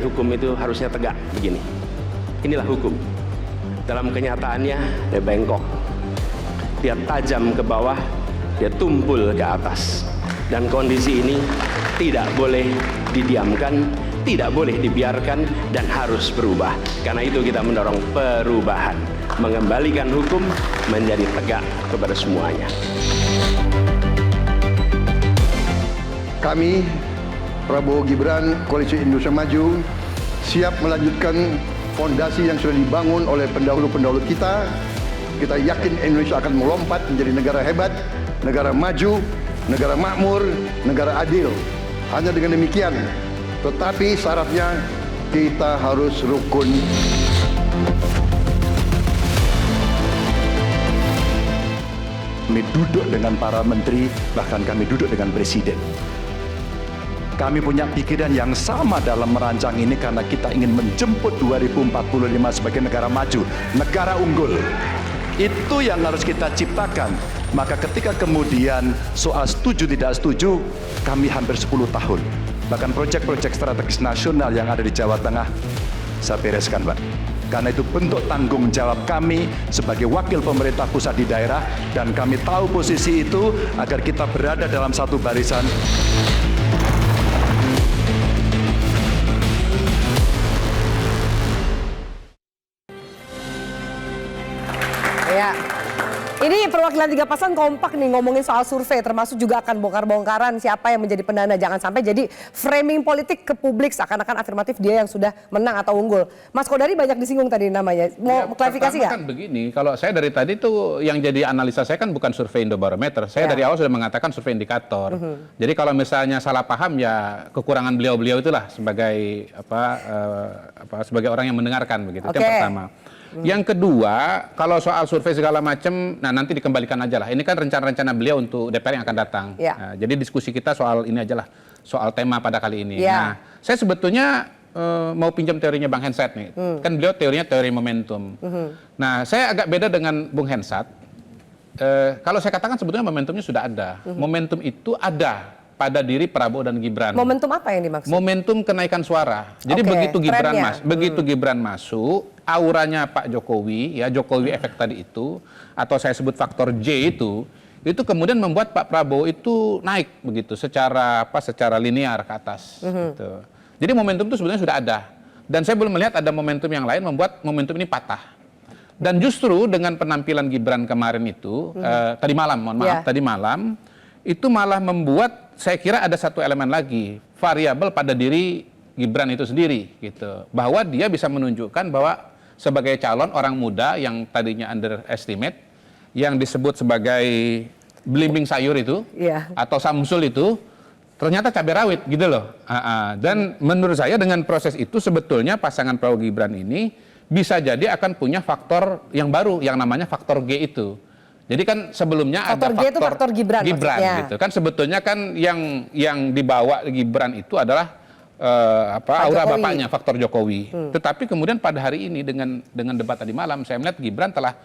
hukum itu harusnya tegak begini. Inilah hukum. Dalam kenyataannya dia bengkok, dia tajam ke bawah, dia tumpul ke atas. Dan kondisi ini tidak boleh didiamkan, tidak boleh dibiarkan, dan harus berubah. Karena itu kita mendorong perubahan, mengembalikan hukum menjadi tegak kepada semuanya. Kami, Prabowo Gibran, Koalisi Indonesia Maju, siap melanjutkan fondasi yang sudah dibangun oleh pendahulu-pendahulu kita. Kita yakin Indonesia akan melompat menjadi negara hebat, negara maju, negara makmur, negara adil. Hanya dengan demikian, tetapi syaratnya kita harus rukun. Kami duduk dengan para menteri, bahkan kami duduk dengan presiden. Kami punya pikiran yang sama dalam merancang ini karena kita ingin menjemput 2045 sebagai negara maju, negara unggul. Itu yang harus kita ciptakan. Maka ketika kemudian soal setuju tidak setuju, kami hampir 10 tahun. Bahkan proyek-proyek strategis nasional yang ada di Jawa Tengah, saya bereskan, Pak. Karena itu bentuk tanggung jawab kami sebagai wakil pemerintah pusat di daerah, dan kami tahu posisi itu agar kita berada dalam satu barisan. Ya, ini perwakilan tiga pasangan kompak nih ngomongin soal survei, termasuk juga akan bongkar-bongkaran siapa yang menjadi pendana. Jangan sampai jadi framing politik ke publik seakan-akan afirmatif dia yang sudah menang atau unggul. Mas Kodari banyak disinggung tadi namanya. Mau klarifikasi nggak? Kan begini, kalau saya dari tadi tuh yang jadi analisa saya kan bukan survei Indobarometer. Saya dari awal sudah mengatakan survei indikator. Jadi kalau misalnya salah paham ya kekurangan beliau-beliau itulah sebagai sebagai orang yang mendengarkan begitu. Itu yang pertama. Yang kedua, kalau soal survei segala macam, nah nanti dikembalikan aja lah. Ini kan rencana-rencana beliau untuk DPR yang akan datang. Nah, jadi diskusi kita soal ini aja lah, soal tema pada kali ini. Nah, saya sebetulnya mau pinjam teorinya Bang Hensat nih. Kan beliau teorinya teori momentum. Nah, saya agak beda dengan Bung Hensat. Kalau saya katakan sebetulnya momentumnya sudah ada. Momentum itu ada pada diri Prabowo dan Gibran. Momentum apa yang dimaksud? Momentum kenaikan suara. Jadi begitu Gibran masuk, auranya Pak Jokowi, ya Jokowi efek tadi itu, atau saya sebut faktor J itu kemudian membuat Pak Prabowo itu naik begitu secara linear ke atas. Gitu. Jadi momentum itu sebenarnya sudah ada. Dan saya belum melihat ada momentum yang lain membuat momentum ini patah. Dan justru dengan penampilan Gibran kemarin itu, tadi malam, itu malah membuat saya kira ada satu elemen lagi, variabel pada diri Gibran itu sendiri, gitu. Bahwa dia bisa menunjukkan bahwa sebagai calon orang muda yang tadinya underestimate, yang disebut sebagai belimbing sayur itu, atau samsul itu, ternyata cabai rawit, gitu loh. Dan menurut saya dengan proses itu sebetulnya pasangan Prabowo Gibran ini bisa jadi akan punya faktor yang baru, yang namanya faktor G itu. Jadi kan sebelumnya faktor ada G itu faktor Gibran gitu kan, sebetulnya kan yang dibawa Gibran itu adalah aura bapaknya, faktor Jokowi. Tetapi kemudian pada hari ini dengan debat tadi malam saya melihat Gibran telah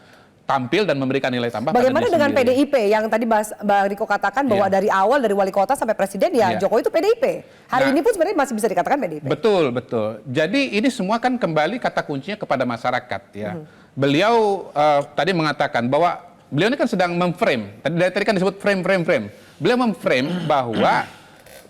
tampil dan memberikan nilai tambah. Bagaimana dengan PDIP yang tadi Bang Riko katakan bahwa dari awal dari wali kota sampai presiden Jokowi itu PDIP. Hari ini pun sebenarnya masih bisa dikatakan PDIP. Betul. Jadi ini semua kan kembali kata kuncinya kepada masyarakat ya. Beliau tadi mengatakan bahwa beliau ini kan sedang memframe, tadi kan disebut frame. Beliau memframe bahwa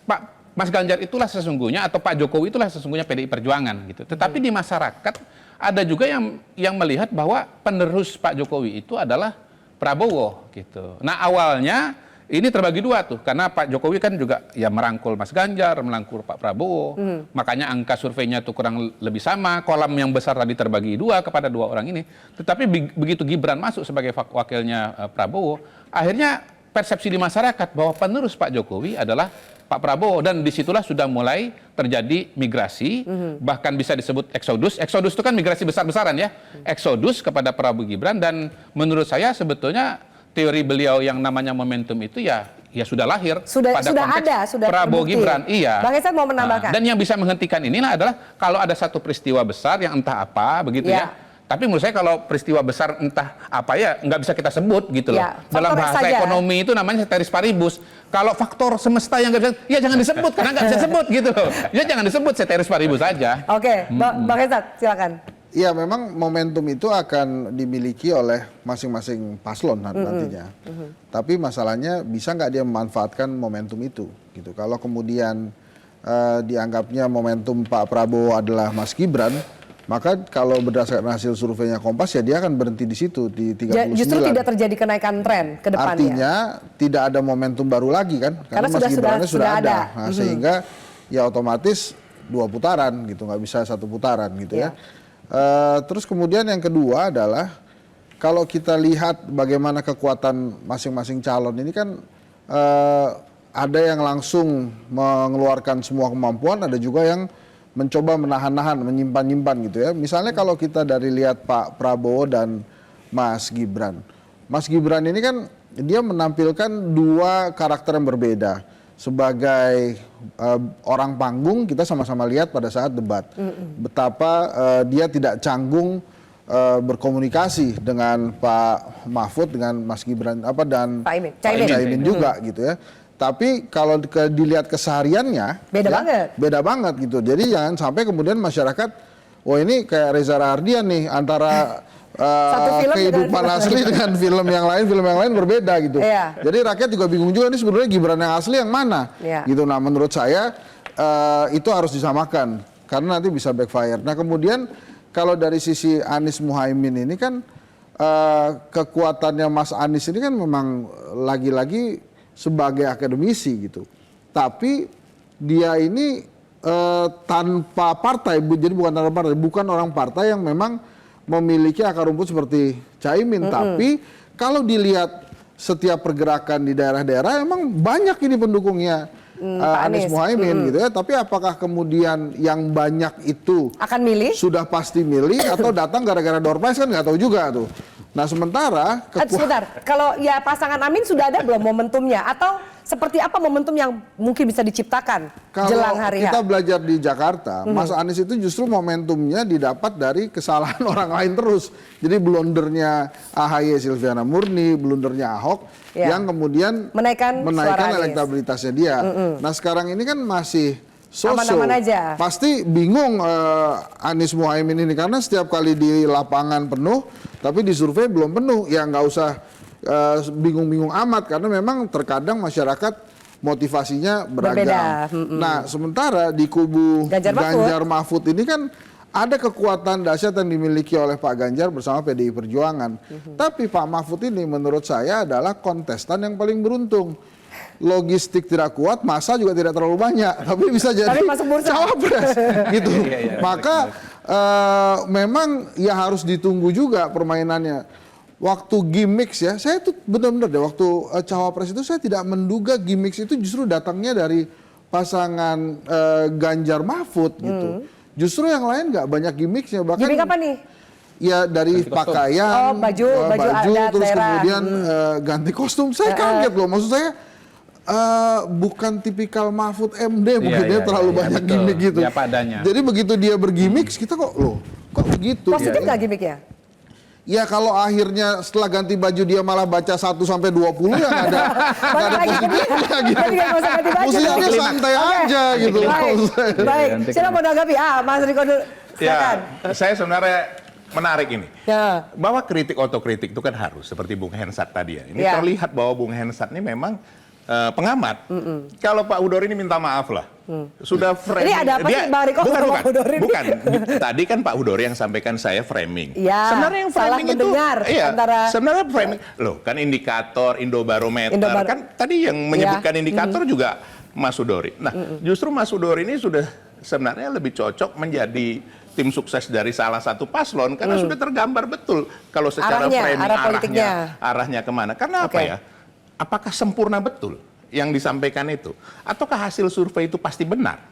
Pak Mas Ganjar itulah sesungguhnya, atau Pak Jokowi itulah sesungguhnya PDI Perjuangan gitu. Tetapi di masyarakat ada juga yang melihat bahwa penerus Pak Jokowi itu adalah Prabowo gitu. Nah awalnya ini terbagi dua tuh, karena Pak Jokowi kan juga ya merangkul Mas Ganjar, merangkul Pak Prabowo. Makanya angka surveinya tuh kurang lebih sama, kolam yang besar tadi terbagi dua kepada dua orang ini. Tetapi begitu Gibran masuk sebagai wakilnya Prabowo, akhirnya persepsi di masyarakat bahwa penerus Pak Jokowi adalah Pak Prabowo, dan disitulah sudah mulai terjadi migrasi, bahkan bisa disebut eksodus. Eksodus itu kan migrasi besar-besaran ya, eksodus kepada Prabowo Gibran, dan menurut saya sebetulnya teori beliau yang namanya momentum itu ya sudah lahir pada konteks Prabowo Gibran. Iya. Bang Hensat mau menambahkan. Dan yang bisa menghentikan inilah adalah kalau ada satu peristiwa besar yang entah apa begitu ya, Tapi menurut saya kalau peristiwa besar entah apa ya nggak bisa kita sebut gitu loh. Ya, Dalam faktor bahasa saja. ekonomi itu namanya ceteris paribus. Kalau faktor semesta yang nggak bisa, ya jangan disebut karena nggak bisa sebut gitu loh. Ya jangan disebut ceteris paribus aja. Oke, Bang Hensat, silakan. Ya memang momentum itu akan dimiliki oleh masing-masing paslon nantinya. Tapi masalahnya bisa nggak dia memanfaatkan momentum itu gitu. Kalau kemudian dianggapnya momentum Pak Prabowo adalah Mas Gibran, maka kalau berdasarkan hasil surveinya Kompas ya dia akan berhenti di situ di 39. Justru tidak terjadi kenaikan tren ke depannya. Artinya tidak ada momentum baru lagi kan? Karena Mas Gibran sudah ada. ada. Nah, sehingga ya otomatis 2 putaran gitu, nggak bisa 1 putaran gitu ya. Terus kemudian yang kedua adalah kalau kita lihat bagaimana kekuatan masing-masing calon ini kan ada yang langsung mengeluarkan semua kemampuan, ada juga yang mencoba menahan-nahan, menyimpan-nyimpan gitu ya. Misalnya kalau kita dari lihat Pak Prabowo dan Mas Gibran. Mas Gibran ini kan dia menampilkan 2 karakter yang berbeda. Sebagai orang panggung kita sama-sama lihat pada saat debat. Betapa dia tidak canggung berkomunikasi dengan Pak Mahfud, dengan Mas Gibran dan Pak Caimin juga gitu ya. Tapi kalau dilihat kesehariannya beda banget gitu. Jadi jangan sampai kemudian masyarakat, oh ini kayak Reza Rahardian nih antara kehidupan asli dengan film yang lain berbeda gitu. Jadi rakyat juga bingung juga ini sebenarnya Gibran yang asli yang mana gitu. Nah menurut saya itu harus disamakan karena nanti bisa backfire. Nah kemudian kalau dari sisi Anies Muhaimin ini kan kekuatannya Mas Anies ini kan memang lagi-lagi sebagai akademisi gitu. Tapi dia ini tanpa partai, jadi bukan tanpa partai, bukan orang partai yang memang memiliki akar rumput seperti Caimin. Tapi kalau dilihat setiap pergerakan di daerah-daerah emang banyak ini pendukungnya Anies Muhaimin gitu ya. Tapi apakah kemudian yang banyak itu akan milih? Sudah pasti milih atau datang gara-gara door prize kan nggak tahu juga tuh. Nah sementara sebentar, kalau ya pasangan Amin sudah ada belum momentumnya atau seperti apa momentum yang mungkin bisa diciptakan jelang hari Kalau kita belajar di Jakarta, Mas Anies itu justru momentumnya didapat dari kesalahan orang lain terus. Jadi blundernya AHY Silviana Murni, blundernya Ahok yang kemudian menaikkan elektabilitasnya dia. Nah sekarang ini kan masih aman-aman aja. Pasti bingung Anies Muhaimin ini karena setiap kali di lapangan penuh, tapi di survei belum penuh. Ya nggak usah bingung-bingung amat karena memang terkadang masyarakat motivasinya beragam. Nah sementara di kubu Ganjar Mahfud ini kan ada kekuatan dahsyat yang dimiliki oleh Pak Ganjar bersama PDI Perjuangan. Tapi Pak Mahfud ini menurut saya adalah kontestan yang paling beruntung. Logistik tidak kuat, masa juga tidak terlalu banyak, tapi bisa jadi cawapres gitu. Maka memang ya harus ditunggu juga permainannya. Waktu gimmicks ya, saya tuh benar-benar deh waktu cawapres itu saya tidak menduga gimmicks itu justru datangnya dari pasangan Ganjar Mahfud gitu. Justru yang lain nggak banyak gimmicksnya. Bahkan gimmick apa nih? Ya dari pakaian, baju adat terus daerah. Kemudian ganti kostum. Saya kaget loh, maksud saya bukan tipikal Mahfud MD mungkin dia terlalu banyak gimmick gitu. Ya, padanya. Jadi begitu dia bergimmick kita kok begitu. Positif nggak gimmicknya? Ya kalau akhirnya setelah ganti baju dia malah baca 1 sampai 20 ya nggak ada positifnya gitu. Mestinya dia santai aja gitu. Baik, siapa mau tanggapi? Mas Riko dulu. Ya, saya sebenarnya menarik ini. Bahwa kritik otokritik itu kan harus seperti Bung Hensat tadi ya. Ini terlihat bahwa Bung Hensat ini memang pengamat. Kalau Pak Hudori ini minta maaf lah. Sudah framing. Ini ada apa sih Bang Riko sama Pak Hudori? Bukan. Tadi kan Pak Hudori yang sampaikan saya framing. Ya, sebenarnya yang framing itu antara sebenarnya framing. Loh, kan indikator Indobarometer kan tadi yang menyebutkan indikator juga Mas Hudori. Nah, justru Mas Hudori ini sudah sebenarnya lebih cocok menjadi tim sukses dari salah satu paslon karena sudah tergambar betul kalau secara framing arahnya kemana. Karena apa ya? Apakah sempurna betul yang disampaikan itu? Ataukah hasil survei itu pasti benar?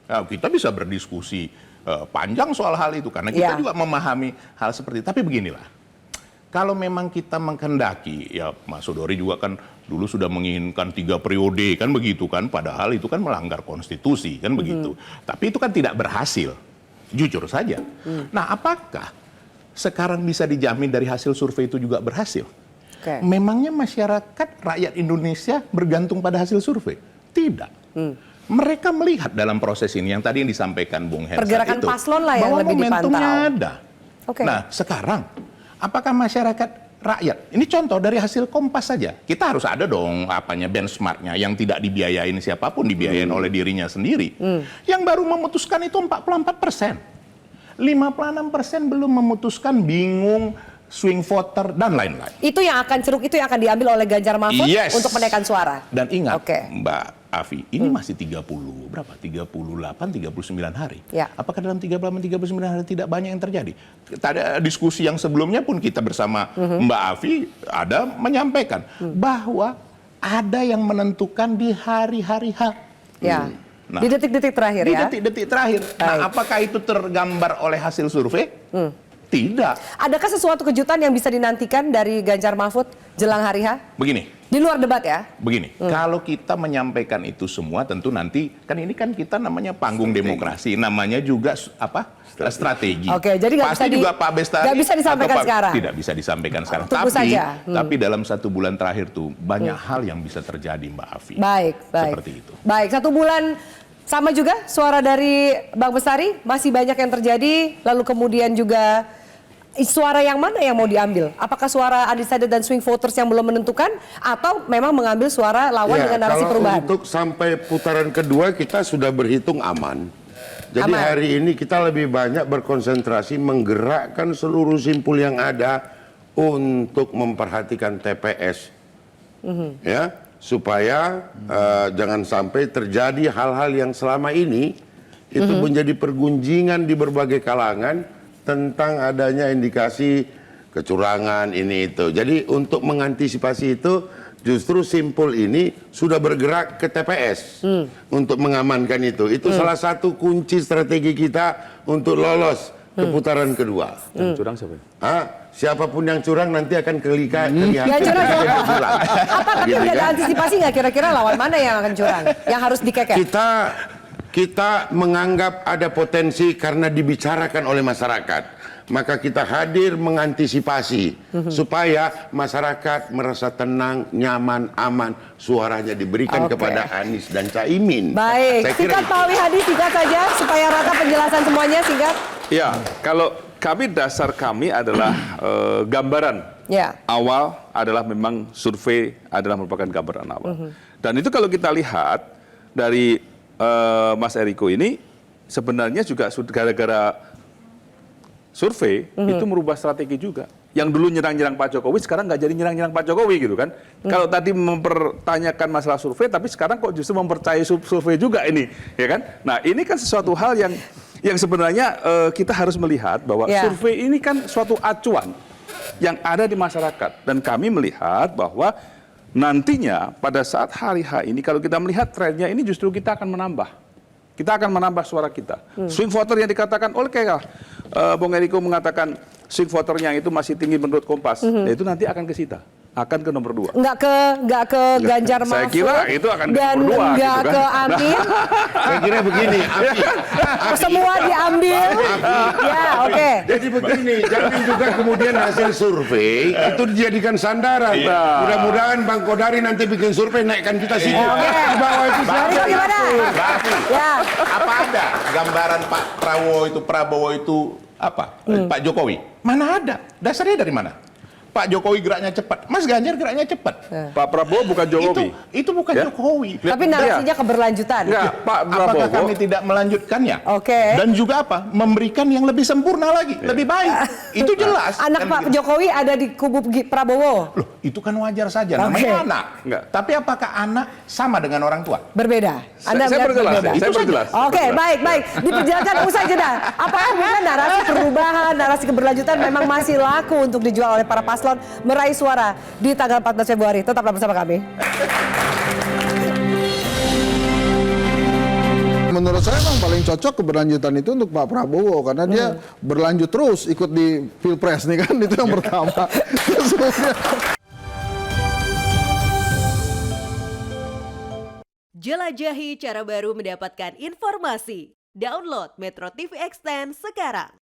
Nah, kita bisa berdiskusi panjang soal hal itu karena kita juga memahami hal seperti itu. Tapi beginilah, kalau memang kita menghendaki, ya Mas Hudori juga kan dulu sudah menginginkan 3 periode kan begitu kan, padahal itu kan melanggar konstitusi kan begitu. Tapi itu kan tidak berhasil, jujur saja. Nah apakah sekarang bisa dijamin dari hasil survei itu juga berhasil? Oke. Memangnya masyarakat rakyat Indonesia bergantung pada hasil survei? Tidak. Mereka melihat dalam proses ini yang tadi yang disampaikan Bung Hensat Pergerakan itu paslon lah yang bahwa lebih momentumnya dipantau. ada. Oke. Nah, sekarang apakah masyarakat rakyat, ini contoh dari hasil Kompas saja, kita harus ada dong benchmarknya yang tidak dibiayain siapapun, dibiayain oleh dirinya sendiri. Yang baru memutuskan itu 44%. 56% belum memutuskan, bingung, swing voter, dan lain-lain. Itu yang akan ceruk, itu yang akan diambil oleh Ganjar Mahfud Yes. untuk menaikkan suara. Dan ingat, Oke. Mbak Afi, ini masih 38, 39 hari. Ya. Apakah dalam 38, 39 hari tidak banyak yang terjadi? Tadi diskusi yang sebelumnya pun kita bersama Mbak Afi ada menyampaikan bahwa ada yang menentukan di hari-hari H. Ya. Nah, Di detik-detik terakhir di ya. detik-detik terakhir. Baik. Nah, apakah itu tergambar oleh hasil survei? Tidak. Adakah sesuatu kejutan yang bisa dinantikan dari Ganjar Mahfud jelang hari H? Begini. Di luar debat ya? Begini, kalau kita menyampaikan itu semua tentu nanti kan ini kan kita namanya panggung demokrasi, namanya juga strategi. Oke, jadi nggak pasti bisa juga Pak Bestari nggak bisa disampaikan atau sekarang. Tidak bisa disampaikan sekarang. Tunggu saja. Tapi dalam 1 bulan terakhir tuh banyak hal yang bisa terjadi, Mbak Afi. Baik. Seperti itu. Baik, 1 bulan sama juga suara dari Bang Bestari masih banyak yang terjadi, lalu kemudian juga suara yang mana yang mau diambil? Apakah suara undecided dan swing voters yang belum menentukan atau memang mengambil suara lawan dengan narasi kalau perubahan? Untuk sampai putaran kedua kita sudah berhitung aman. Jadi Aman. hari ini kita lebih banyak berkonsentrasi menggerakkan seluruh simpul yang ada untuk memperhatikan TPS. Ya, supaya jangan sampai terjadi hal-hal yang selama ini itu menjadi pergunjingan di berbagai kalangan tentang adanya indikasi kecurangan ini itu. Jadi untuk mengantisipasi itu justru simpul ini sudah bergerak ke TPS untuk mengamankan itu. Itu salah satu kunci strategi kita untuk lolos ke putaran kedua. Yang curang siapa? Siapapun yang curang nanti akan kelihatan. Yang curang siapa? Apa tapi Gitu udah ada kan? antisipasi nggak kira-kira lawan mana yang akan curang? Yang harus dikeket? Kita menganggap ada potensi karena dibicarakan oleh masyarakat. Maka kita hadir mengantisipasi supaya masyarakat merasa tenang, nyaman, aman, suaranya diberikan kepada Anies dan Caimin. Baik, singkat Pak Wi Hadi, singkat saja supaya rata penjelasan semuanya, singkat. Ya, kalau dasar kami adalah gambaran Ya. awal adalah memang survei adalah merupakan gambaran awal. Dan itu kalau kita lihat dari Mas Eriko ini sebenarnya juga gara-gara survei itu merubah strategi juga. Yang dulu nyerang-nyerang Pak Jokowi sekarang nggak jadi nyerang-nyerang Pak Jokowi gitu kan. Kalau tadi mempertanyakan masalah survei tapi sekarang kok justru mempercayai survei juga ini, ya kan? Nah, ini kan sesuatu hal yang sebenarnya kita harus melihat bahwa survei ini kan suatu acuan yang ada di masyarakat dan kami melihat bahwa nantinya pada saat hari H ini kalau kita melihat trennya ini justru kita akan menambah. Kita akan menambah suara kita. Swing voter yang dikatakan oleh Bung Eriko mengatakan swing voternya itu masih tinggi menurut Kompas. Ya itu nanti akan ke kita. Akan ke nomor 2. Nggak ke Ganjar Mahfud. Saya kira itu akan ke dan nomor 2 nggak gitu kan. ke Amin. Saya kira begini, Semua diambil. Ya, oke. Jadi begini, jangan juga kemudian hasil survei itu dijadikan sandaran. Mudah-mudahan Bang Kodari nanti bikin survei naikkan kita sini. Di bawah itu Eriko gimana? Ya. Apa ada gambaran Pak Prabowo itu apa? Pak Jokowi? Mana ada? Dasarnya dari mana? Pak Jokowi geraknya cepat, Mas Ganjar geraknya cepat. Pak Prabowo bukan Jokowi. Itu bukan Jokowi. Tapi narasinya keberlanjutan. Enggak, Pak Prabowo. Apakah kami tidak melanjutkannya? Oke. Dan juga apa? Memberikan yang lebih sempurna lagi, lebih baik. Itu jelas. Anak Kan Pak begitu. Jokowi ada di kubu Prabowo. Loh, itu kan wajar saja. Namanya anak. Enggak. Tapi apakah anak sama dengan orang tua? Berbeda. Anda Saya melihat perjelas. berbeda. Saya perjelas. Oke, baik. Diperjelaskan usai jeda. Apakah kemudian narasi perubahan, narasi keberlanjutan memang masih laku untuk dijual oleh para paslon meraih suara di tanggal 14 Februari? Tetaplah bersama kami. Menurut saya memang paling cocok keberlanjutan itu untuk Pak Prabowo karena dia berlanjut terus ikut di Pilpres nih kan, itu yang pertama. Jelajahi cara baru mendapatkan informasi. Download Metro TV Extend sekarang.